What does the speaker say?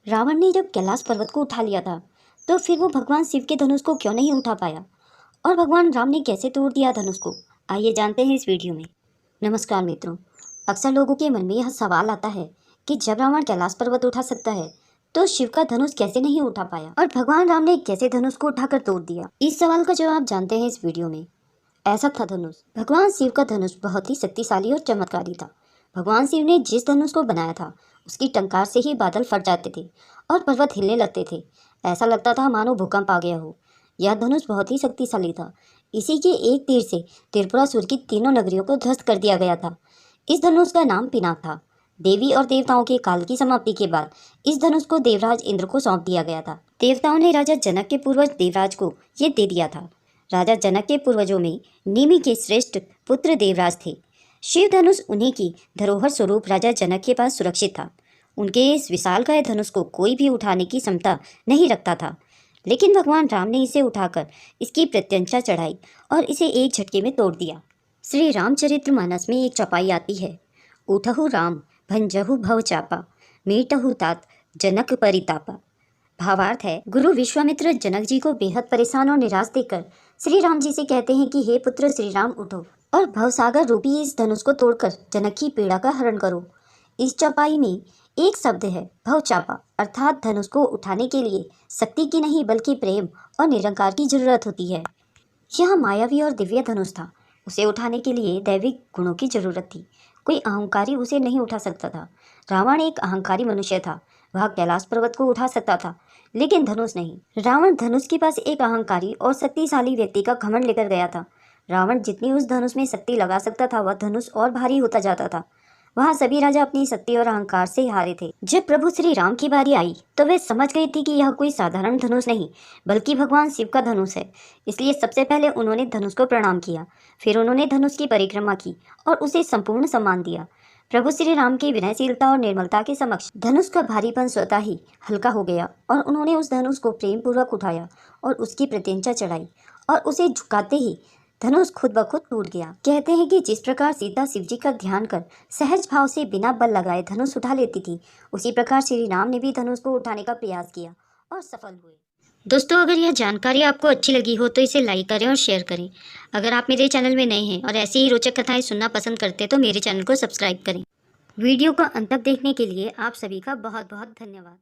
रावण ने जब कैलाश पर्वत को उठा लिया था, तो फिर वो भगवान शिव के धनुष को क्यों नहीं उठा पाया और भगवान राम ने कैसे तोड़ दिया धनुष को? आइए जानते हैं इस वीडियो में। नमस्कार मित्रों, अक्सर लोगों के मन में यह सवाल आता है कि जब रावण कैलाश पर्वत उठा सकता है तो शिव का धनुष कैसे नहीं उठा पाया और भगवान राम ने कैसे धनुष को उठाकर तोड़ दिया। इस सवाल का जवाब जानते हैं इस वीडियो में। ऐसा था धनुष। भगवान शिव का धनुष बहुत ही शक्तिशाली और चमत्कारी था। भगवान शिव ने जिस धनुष को बनाया था उसकी टंकार से ही बादल फट जाते थे और पर्वत हिलने लगते थे। ऐसा लगता था मानो भूकंप आ गया हो। यह धनुष बहुत ही शक्तिशाली था। इसी के एक तीर से त्रिपुरासुर की तीनों नगरियों को ध्वस्त कर दिया गया था। इस धनुष का नाम पिनाक था। देवी और देवताओं के काल की समाप्ति के बाद इस धनुष को देवराज इंद्र को सौंप दिया गया था। देवताओं ने राजा जनक के पूर्वज देवराज को ये दे दिया था। राजा जनक के पूर्वजों में निमि के श्रेष्ठ पुत्र देवराज थे। शिव धनुष उन्हीं की धरोहर स्वरूप राजा जनक के पास सुरक्षित था। उनके इस विशालकाय धनुष को कोई भी उठाने की क्षमता नहीं रखता था, लेकिन भगवान राम ने इसे उठाकर इसकी प्रत्यंचा चढ़ाई और इसे एक झटके में तोड़ दिया। श्री रामचरितमानस में एक चौपाई आती है, उठहु राम भंजहु भव चापा, मीटहु तात जनक परितापा। भावार्थ है, गुरु विश्वामित्र जनक जी को बेहद परेशान और निराश देखकर श्री राम जी से कहते हैं कि हे पुत्र श्री राम, उठो और भवसागर रूपी इस धनुष को तोड़कर जनक की पीड़ा का हरण करो। इस चौपाई में एक शब्द है भवचापा, अर्थात धनुष को उठाने के लिए शक्ति की नहीं बल्कि प्रेम और निरंकार की जरूरत होती है। यह मायावी और दिव्य धनुष था। उसे उठाने के लिए दैविक गुणों की जरूरत थी। कोई अहंकारी उसे नहीं उठा सकता था। रावण एक अहंकारी मनुष्य था। वह कैलाश पर्वत को उठा सकता था, लेकिन धनुष नहीं। रावण धनुष के पास एक अहंकारी और शक्तिशाली व्यक्ति का घमंड लेकर गया था। रावण जितनी उस धनुष में शक्ति लगा सकता था, वह धनुष और भारी होता जाता था। वहाँ सभी राजा अपनी शक्ति और अहंकार से हारे थे। जब प्रभु श्री राम की बारी आई तो वे समझ गए थे कि यह कोई साधारण धनुष नहीं बल्कि भगवान शिव का धनुष है। इसलिए सबसे पहले उन्होंने धनुष को प्रणाम किया। फिर उन्होंने धनुष की परिक्रमा की और उसे संपूर्ण सम्मान दिया। प्रभु श्री राम की विनयशीलता और निर्मलता के समक्ष धनुष का भारीपन स्वतः ही हल्का हो गया और उन्होंने उस धनुष को प्रेम पूर्वक उठाया और उसकी प्रत्यंचा चढ़ाई और उसे झुकाते ही धनुष खुद ब खुद टूट गया। कहते हैं कि जिस प्रकार सीता शिव जी का ध्यान कर सहज भाव से बिना बल लगाए धनुष उठा लेती थी, उसी प्रकार श्री राम ने भी धनुष को उठाने का प्रयास किया और सफल हुए। दोस्तों, अगर यह जानकारी आपको अच्छी लगी हो तो इसे लाइक करें और शेयर करें। अगर आप मेरे चैनल में नए हैं और ऐसी ही रोचक कथाएं सुनना पसंद करते हैं तो मेरे चैनल को सब्सक्राइब करें। वीडियो को अंत तक देखने के लिए आप सभी का बहुत बहुत धन्यवाद।